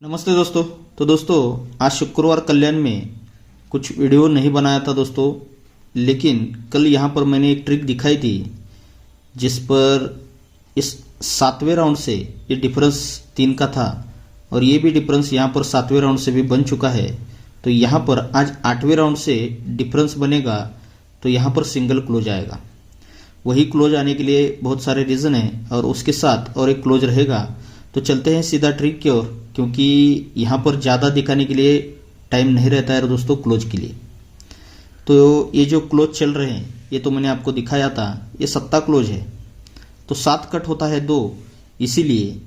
नमस्ते दोस्तों। तो दोस्तों आज शुक्रवार कल्याण में कुछ वीडियो नहीं बनाया था दोस्तों, लेकिन कल यहाँ पर मैंने एक ट्रिक दिखाई थी जिस पर इस 7वें राउंड से ये डिफरेंस 3 का था और ये भी डिफरेंस यहाँ पर 7वें राउंड से भी बन चुका है। तो यहाँ पर आज 8वें राउंड से डिफरेंस बनेगा तो यहाँ पर सिंगल क्लोज आएगा। वही क्लोज आने के लिए बहुत सारे रीज़न हैं और उसके साथ और एक क्लोज रहेगा। तो चलते हैं सीधा ट्रिक की ओर, क्योंकि यहाँ पर ज़्यादा दिखाने के लिए टाइम नहीं रहता है दोस्तों क्लोज के लिए। तो ये जो क्लोज चल रहे हैं ये तो मैंने आपको दिखाया था, ये 7 क्लोज है तो 7 कट होता है 2, इसीलिए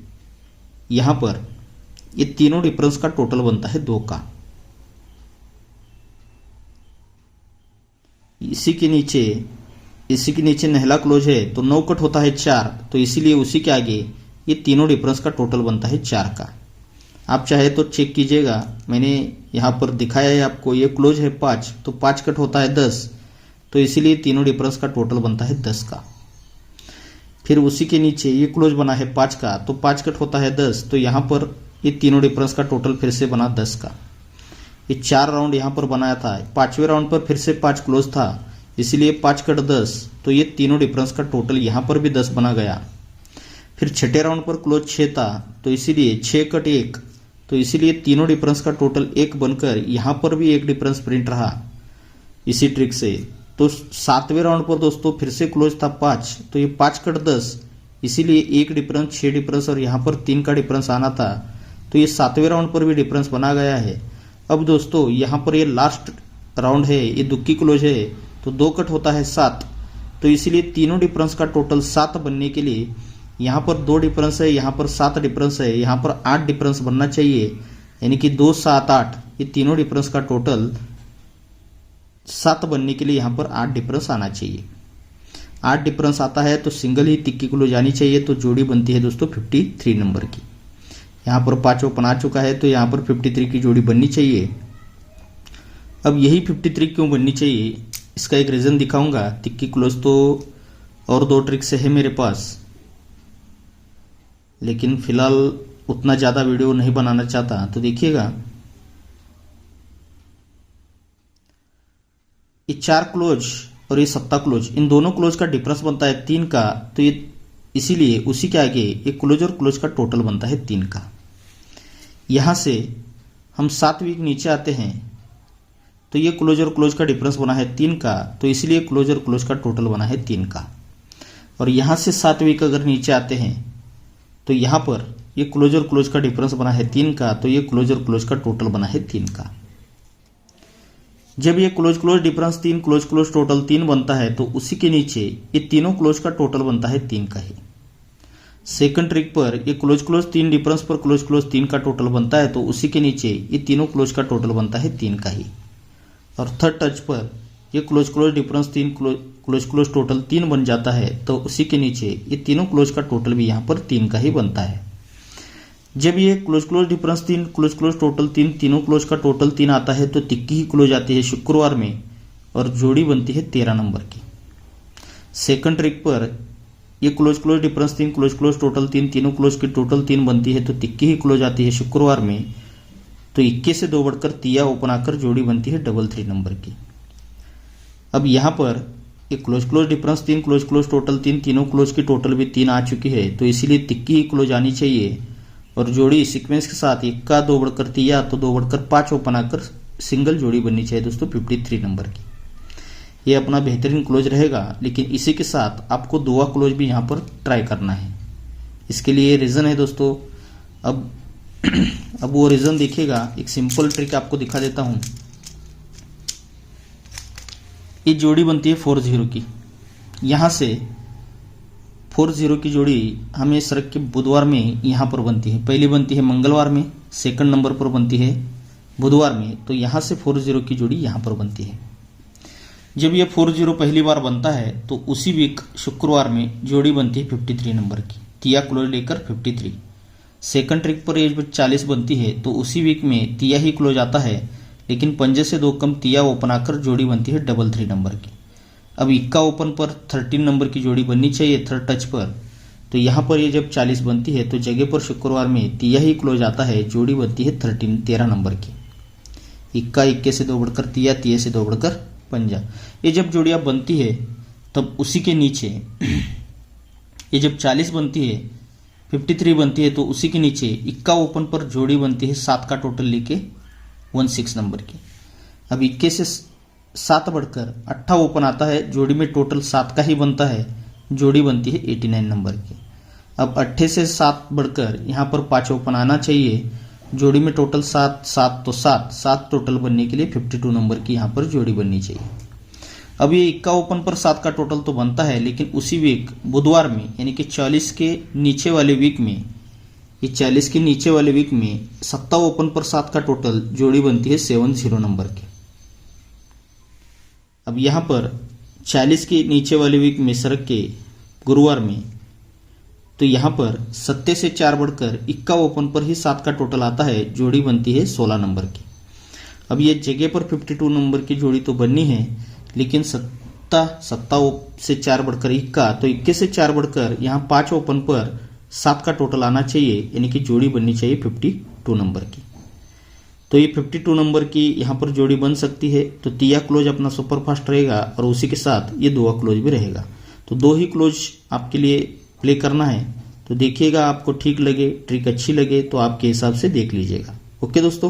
यहाँ पर ये तीनों डिफरेंस का टोटल बनता है 2 का। इसी के नीचे नहला क्लोज है तो 9 कट होता है 4, तो इसीलिए उसी के आगे ये तीनों डिफरेंस का टोटल बनता है 4 का। आप चाहे तो चेक कीजिएगा, मैंने यहाँ पर दिखाया है आपको। ये क्लोज है 5 तो 5 कट होता है 10, तो इसीलिए तीनों डिफरेंस का टोटल बनता है 10 का। फिर उसी के नीचे ये क्लोज बना है 5 का तो 5 कट होता है 10, तो यहाँ पर ये तीनों डिफरेंस का टोटल फिर से बना 10 का। ये 4 राउंड यहाँ पर बनाया था, 5वें राउंड पर फिर से 5 क्लोज था, इसीलिए 5 कट 10, तो ये तीनों डिफरेंस का टोटल यहाँ पर भी 10 बना गया। फिर 6ठे राउंड पर क्लोज 6 था तो इसीलिए 6 कट 1, तो इसीलिए तीनों डिफरेंस का टोटल 1 बनकर यहाँ पर भी एक डिफरेंस प्रिंट रहा इसी ट्रिक से। तो 7वें राउंड पर दोस्तों फिर से क्लोज था 5, तो ये 5 कट 10, इसीलिए एक डिफरेंस 6 डिफरेंस और यहाँ पर 3 का डिफरेंस आना था, तो ये 7वें राउंड पर भी डिफरेंस बना गया है। अब दोस्तों यहाँ पर ये लास्ट राउंड है, ये दुक्की क्लोज है तो 2 कट होता है 7, तो इसीलिए तीनों डिफरेंस का टोटल 7 बनने के लिए यहाँ पर 2 डिफरेंस है, यहाँ पर 7 डिफरेंस है, यहाँ पर 8 डिफरेंस बनना चाहिए, यानी कि 2 7 8, ये तीनों डिफरेंस का टोटल 7 बनने के लिए यहाँ पर 8 डिफरेंस आना चाहिए। 8 डिफरेंस आता है तो सिंगल ही तिक्की क्लोज आनी चाहिए, तो जोड़ी बनती है दोस्तों 53 नंबर की। यहाँ पर 5 ओपन आ चुका है तो यहाँ पर 53 की जोड़ी बननी चाहिए। अब यही 53 क्यों बननी चाहिए इसका एक रीज़न दिखाऊंगा। तिक्की क्लोज तो और 2 ट्रिक से है मेरे पास, लेकिन फिलहाल उतना ज़्यादा वीडियो नहीं बनाना चाहता। तो देखिएगा ये 4 क्लोज और ये 7 क्लोज, इन दोनों क्लोज का डिफरेंस बनता है 3 का, तो ये इसीलिए उसी के आगे ये क्लोज और क्लोज का टोटल बनता है 3 का। यहाँ से हम 7 वीक नीचे आते हैं तो ये क्लोज और क्लोज का डिफरेंस बना है 3 का, तो इसलिए क्लोज और क्लोज का टोटल बना है 3 का। और यहाँ से 7 वीक अगर नीचे आते हैं तो यहाँ पर ये क्लोज और क्लोज का डिफरेंस बना है 3 का, तो ये क्लोज और क्लोज का टोटल बना है 3 का। जब ये close close difference 3 close close total 3 बनता है तो उसी के नीचे ये तीनों क्लोज का टोटल बनता है 3 का ही। सेकंड ट्रिक पर ये क्लोज क्लोज 3 डिफरेंस पर क्लोज क्लोज 3 का टोटल बनता है तो उसी के नीचे ये तीनों क्लोज का टोटल बनता है 3 का ही। और थर्ड टच पर ये close close difference 3 close close total 3 बन जाता है तो उसी के नीचे ये तीनों क्लोज का टोटल भी यहाँ पर 3 का ही बनता है। जब ये close close difference 3 close close total 3 तीनों क्लोज का टोटल 3 आता है तो तिक्की ही क्लोज आती है शुक्रवार में और जोड़ी बनती है 13 नंबर की। सेकंड ट्रिक पर ये close close difference 3 close close total 3 तीनों क्लोज की टोटल 3 बनती है तो तिक्की ही क्लोज आती है शुक्रवार में, तो 21 से 2 बढ़कर तिया ओपन आकर जोड़ी बनती है 33 नंबर की। अब यहाँ पर ये close close difference 3 close close total 3 तीनों क्लोज की टोटल भी 3 आ चुकी है, तो इसीलिए तिक्की ही क्लोज आनी चाहिए और जोड़ी सीक्वेंस के साथ 1 का 2 बढ़कर तिया तो 2 बढ़कर 5 ओपन आकर सिंगल जोड़ी बननी चाहिए दोस्तों 53 नंबर की। ये अपना बेहतरीन क्लोज रहेगा, लेकिन इसी के साथ आपको 2 क्लोज भी यहाँ पर ट्राई करना है। इसके लिए रीज़न है दोस्तों, अब वो रीज़न देखिएगा। एक सिंपल ट्रिक आपको दिखा देता हूँ। ये जोड़ी बनती है 4-0 की, यहाँ से 4-0 की जोड़ी हमें सड़क के बुधवार में यहाँ पर बनती है। पहली बनती है मंगलवार में, सेकंड नंबर पर बनती है बुधवार में, तो यहाँ से 4-0 की जोड़ी यहाँ पर बनती है। जब ये 4-0 पहली बार बनता है तो उसी वीक शुक्रवार में जोड़ी बनती है 53 नंबर की, तिया क्लोज लेकर 53। सेकंड ट्रिक पर ये 40 बनती है तो उसी वीक में तिया ही क्लोज आता है, लेकिन पंजे से 2 कम तिया ओपन आकर जोड़ी बनती है 33 नंबर की। अब इक्का ओपन पर 13 नंबर की जोड़ी बननी चाहिए थर्ड टच पर, तो यहाँ पर ये जब 40 बनती है तो जगह पर शुक्रवार में तिया ही क्लोज आता है, जोड़ी बनती है 13 नंबर की। इक्का इक्के से 2 बढ़कर तिया, तिया से 2 बढ़कर पंजा। ये जब जोड़ियाँ बनती है तब उसी के नीचे ये जब 40 बनती है, 53 बनती है, तो उसी के नीचे इक्का ओपन पर जोड़ी बनती है 7 का टोटल लेके 16 नंबर की। अब इक्के से 7 बढ़कर 8 ओपन आता है, जोड़ी में टोटल 7 का ही बनता है, जोड़ी बनती है 89 नंबर की। अब 8 से 7 बढ़कर यहाँ पर 5 ओपन आना चाहिए, जोड़ी में टोटल 7, 7 तो 7 टोटल बनने के लिए 52 नंबर की यहाँ पर जोड़ी बननी चाहिए। अब ये इक्का ओपन पर 7 का टोटल तो बनता है, लेकिन उसी वीक बुधवार में यानी कि 40 के नीचे वाले वीक में, ये 40 के नीचे वाले वीक में 7 ओपन पर 7 का टोटल जोड़ी बनती है 70 नंबर की। अब यहाँ पर 40 के नीचे वाले वीक में सरक के गुरुवार में, तो यहाँ पर 7 से 4 बढ़कर इक्का ओपन पर ही 7 का टोटल आता है, जोड़ी बनती है 16 नंबर की। अब ये जगह पर 52 नंबर की जोड़ी तो बननी है, लेकिन 7 से 4 बढ़कर इक्का, तो इक्के से 4 बढ़कर यहाँ 5 ओपन पर 7 का टोटल आना चाहिए, यानी कि जोड़ी बननी चाहिए 52 नंबर की। तो ये 52 नंबर की यहाँ पर जोड़ी बन सकती है। तो तिया क्लोज अपना सुपरफास्ट रहेगा और उसी के साथ ये दुआ क्लोज भी रहेगा। तो 2 ही क्लोज आपके लिए प्ले करना है। तो देखिएगा, आपको ठीक लगे, ट्रिक अच्छी लगे तो आपके हिसाब से देख लीजिएगा। ओके दोस्तों।